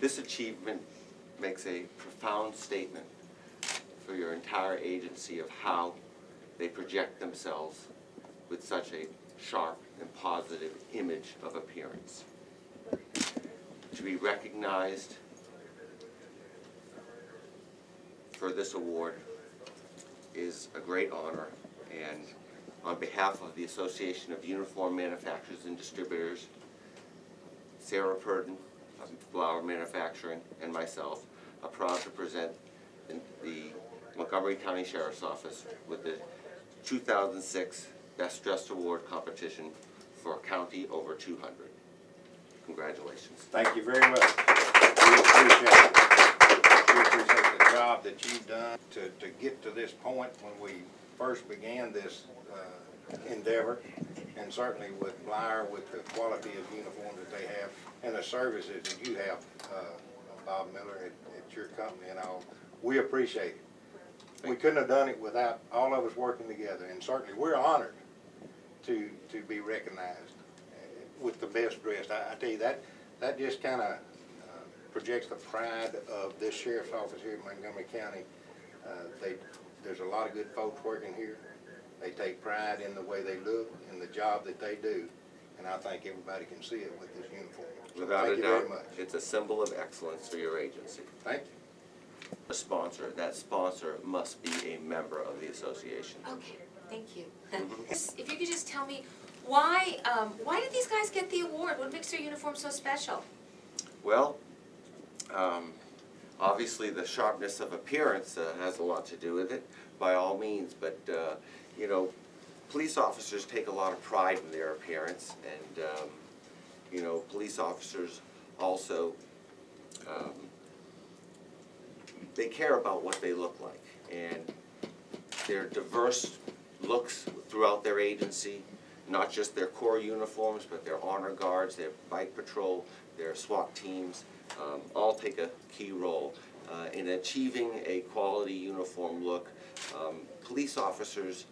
This achievement makes a profound statement for your entire agency of how they project themselves with such a sharp and positive image of appearance. To be recognized for this award is a great honor, and on behalf of the Association of Uniform Manufacturers and Distributors, Sarah Purden of Flower Manufacturing, and myself are proud to present the Montgomery County Sheriff's Office with the 2006 Best Dressed Award competition for a county over 200. Congratulations. Thank you very much. We appreciate it. We appreciate the job that you've done to get to this point when we first began this endeavor, and certainly with Blyer, with the quality of uniforms that they have and the services that you have, Bob Miller, at your company and all. We appreciate it. We couldn't have done it without all of us working together, and certainly we're honored to be recognized with the best dressed. I tell you, that just kind of projects the pride of this sheriff's office here in Montgomery County. There's a lot of good folks working here. They take pride in the way they look and the job that they do, and I think everybody can see it with this uniform. So Without thank a you very doubt, much. it's a symbol of excellence for your agency. Thank you. A sponsor, that sponsor must be a member of the association. Okay, thank you. If you could just tell me, why did these guys get the award? What makes their uniform so special? Well, obviously the sharpness of appearance has a lot to do with it, by all means, but you know, police officers take a lot of pride in their appearance, and you know, police officers also they care about what they look like, and their diverse looks throughout their agency, not just their core uniforms, but their honor guards, their bike patrol, their SWAT teams, all take a key role in achieving a quality uniform look. Police officers,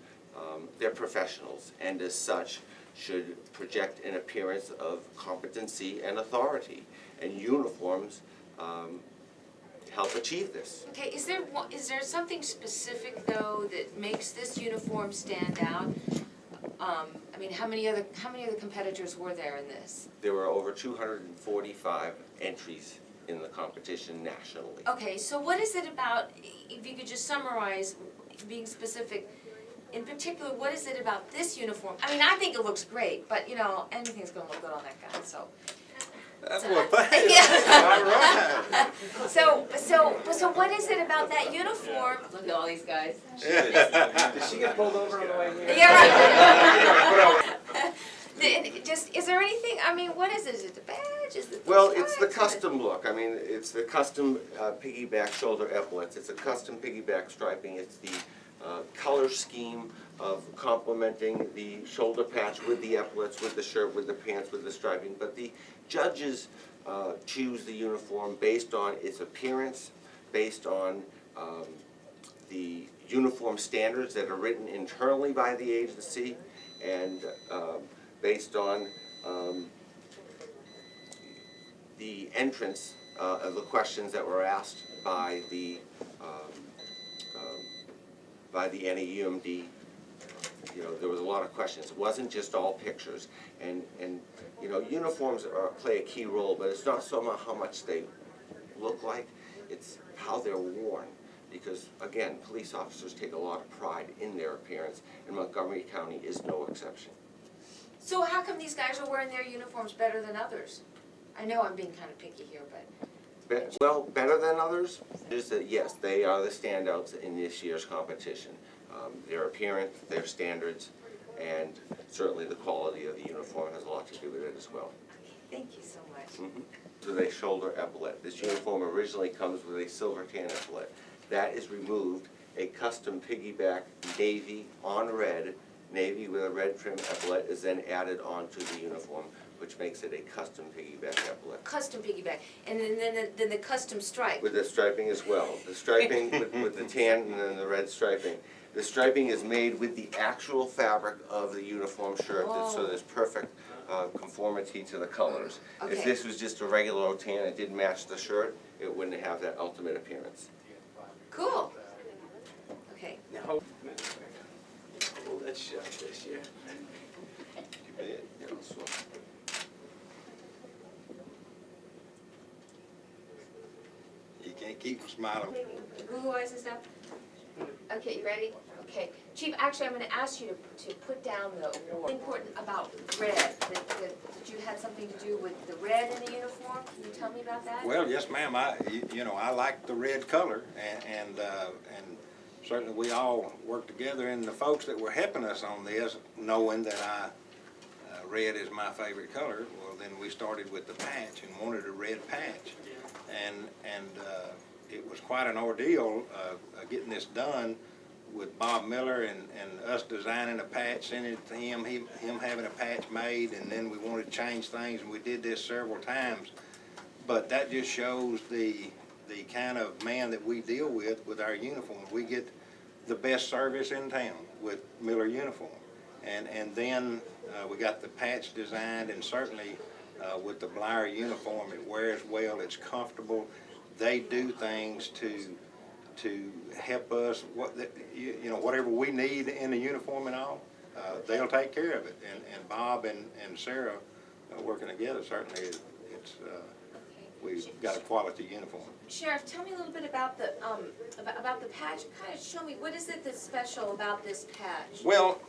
they're professionals, and as such should project an appearance of competency and authority, and uniforms help achieve this. Okay, is there something specific though that makes this uniform stand out? I mean, how many other competitors were there in this? There were over 245 entries in the competition nationally. Okay, so what is it about, if you could just summarize, being specific, in particular, what is it about this uniform? I mean, I think it looks great, but you know, anything's gonna look good on that guy, so. That's what thank you. Yeah. All right. So what is it about that uniform? Look at all these guys. Did she get pulled over on the way here? Yeah, right. Just, is there anything, I mean, what is it? Is it the badge? Is it the Well, it's the stripes? custom look. I mean, it's the custom piggyback shoulder epaulets. It's a custom piggyback striping. It's the color scheme of complementing the shoulder patch with the epaulets, with the shirt, with the pants, with the striping. But the judges choose the uniform based on its appearance, based on the uniform standards that are written internally by the agency, and based on the entrance of the questions that were asked by the NAUMD. You know, there was a lot of questions. It wasn't just all pictures, and you know, uniforms play a key role, but it's not so much how much they look like, it's how they're worn. Because again, police officers take a lot of pride in their appearance, and Montgomery County is no exception. So how come these guys are wearing their uniforms better than others? I know I'm being kind of picky here, but. Well, better than others is that yes, they are the standouts in this year's competition. Their appearance, their standards, and certainly the quality of the uniform has a lot to do with it as well. Thank you so much. With a shoulder epaulette. This uniform originally comes with a silver tan epaulette. That is removed. A custom piggyback navy on red, navy with a red trim epaulette is then added onto the uniform, which makes it a custom piggyback epaulette. Custom piggyback, and then the custom stripe. With the striping as well. The striping with the tan and then the red striping. The striping is made with the actual fabric of the uniform shirt, so there's perfect conformity to the colors. If Okay. this was just a regular old tan, it didn't match the shirt, it wouldn't have that ultimate appearance. Cool. Okay. Now, hold that shut this year. You bet. You know, so You can't keep them smiling. Google eyes and stuff? Okay, you ready? Okay. Chief, actually, I'm gonna ask you to put down the award. Important about red, that you had something to do with the red in the uniform. Can you tell me about that? Well, yes, ma'am. You know, I like the red color, and certainly we all work together. And the folks that were helping us on this, knowing that red is my favorite color, well, then we started with the patch and wanted a red patch, and it was quite an ordeal getting this done with Bob Miller and us designing a patch, sending it to him, him having a patch made, and then we wanted to change things, and we did this several times. But that just shows the kind of man that we deal with our uniforms. We get the best service in town with Miller Uniform. And then we got the patch designed, and certainly with the Blyer uniform, it wears well, it's comfortable. They do things to help us, you know, whatever we need in the uniform and all, they'll take care of it. And Bob and Sarah working together, certainly it's we've got a quality uniform. Sheriff, tell me a little bit about the patch. Kind of show me, what is it that's special about this patch? Well,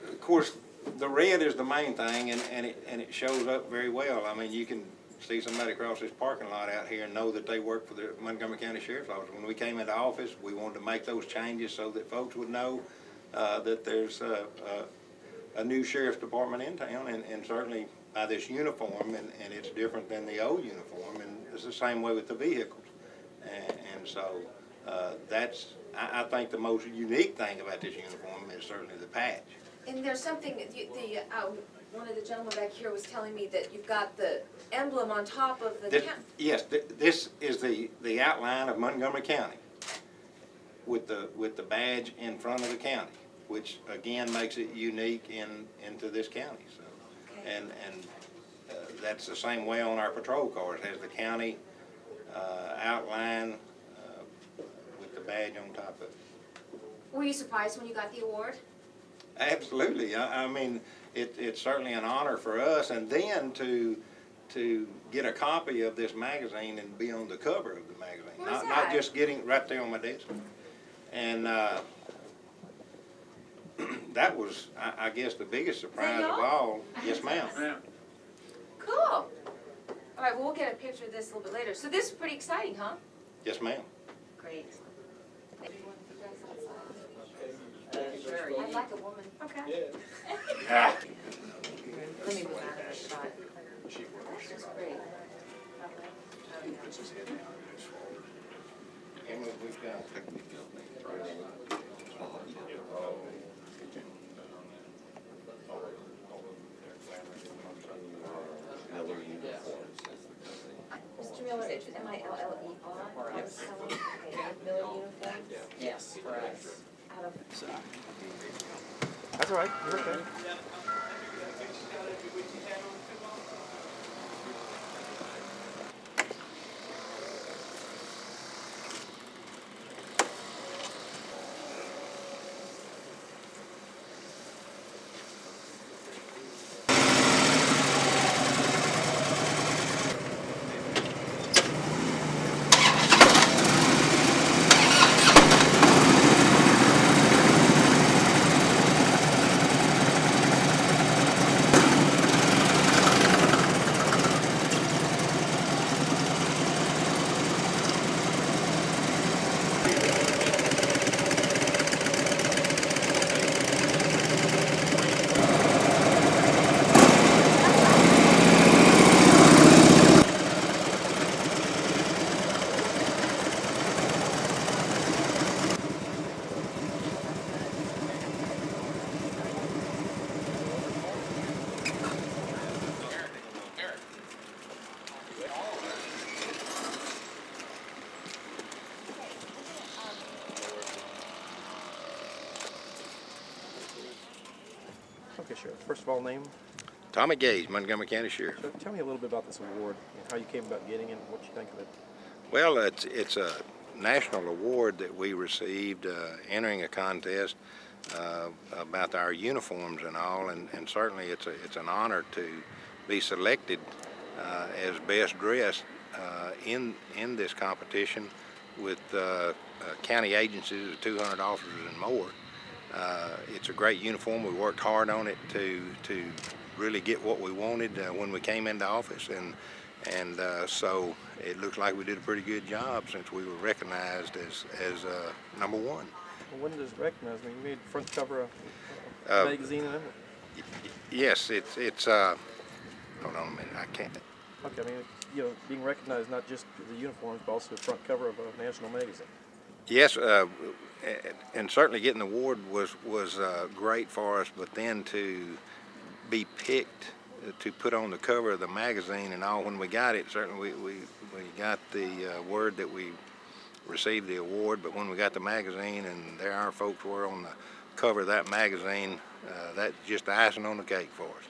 of course, the red is the main thing, and it shows up very well. I mean, you can see somebody across this parking lot out here and know that they work for the Montgomery County Sheriff's Office. When we came into office, we wanted to make those changes so that folks would know that there's a new sheriff's department in town, and certainly by this uniform, and it's different than the old uniform, and it's the same way with the vehicles. And so that's, I think the most unique thing about this uniform is certainly the patch. And there's something, one of the gentlemen back here was telling me that you've got the emblem on top of the Yes, this is the outline of Montgomery County with the badge in front of the county, which again makes it unique into this county. So, Okay. and that's the same way on our patrol cars. It has the county outline with the badge on top of it. Were you surprised when you got the award? Absolutely. I mean, it's certainly an honor for us, and then to get a copy of this magazine and be on the cover of the magazine. Where's Not that? just getting it right there on my desk. And that was, I guess, the biggest surprise of y'all? all. Yes, ma'am. Cool. All right, well, we'll get a picture of this a little bit later. So this is pretty exciting, huh? Yes, ma'am. Great. Sure. I'd like a woman. Okay. Yeah. Let me move out of the shot. That's great. Emily, we've got Miller uniforms. Mr. Miller, it's M-I-L-L-E-R. I'm spelling, okay, Miller uniforms Yes, correct. out of, That's all right, you're okay. Okay, Sheriff. First of all, name? Tommy Gage, Montgomery County Sheriff. So tell me a little bit about this award and how you came about getting it and what you think of it. Well, it's a national award that we received entering a contest about our uniforms and all, and certainly it's an honor to be selected as best dressed in this competition with county agencies of 200 officers and more. It's a great uniform. We worked hard on it to really get what we wanted when we came into office, and so it looks like we did a pretty good job since we were recognized as number one. Well, when does it recognize? I mean, you made front cover of a magazine and everything. Yes, it's hold on a minute, I can't. Okay, I mean, you know, being recognized not just the uniforms, but also the front cover of a national magazine. Yes, and certainly getting the award was great for us, but then to be picked to put on the cover of the magazine and all, when we got it, certainly we got the word that we received the award, but when we got the magazine and there our folks were on the cover of that magazine, that's just the icing on the cake for us.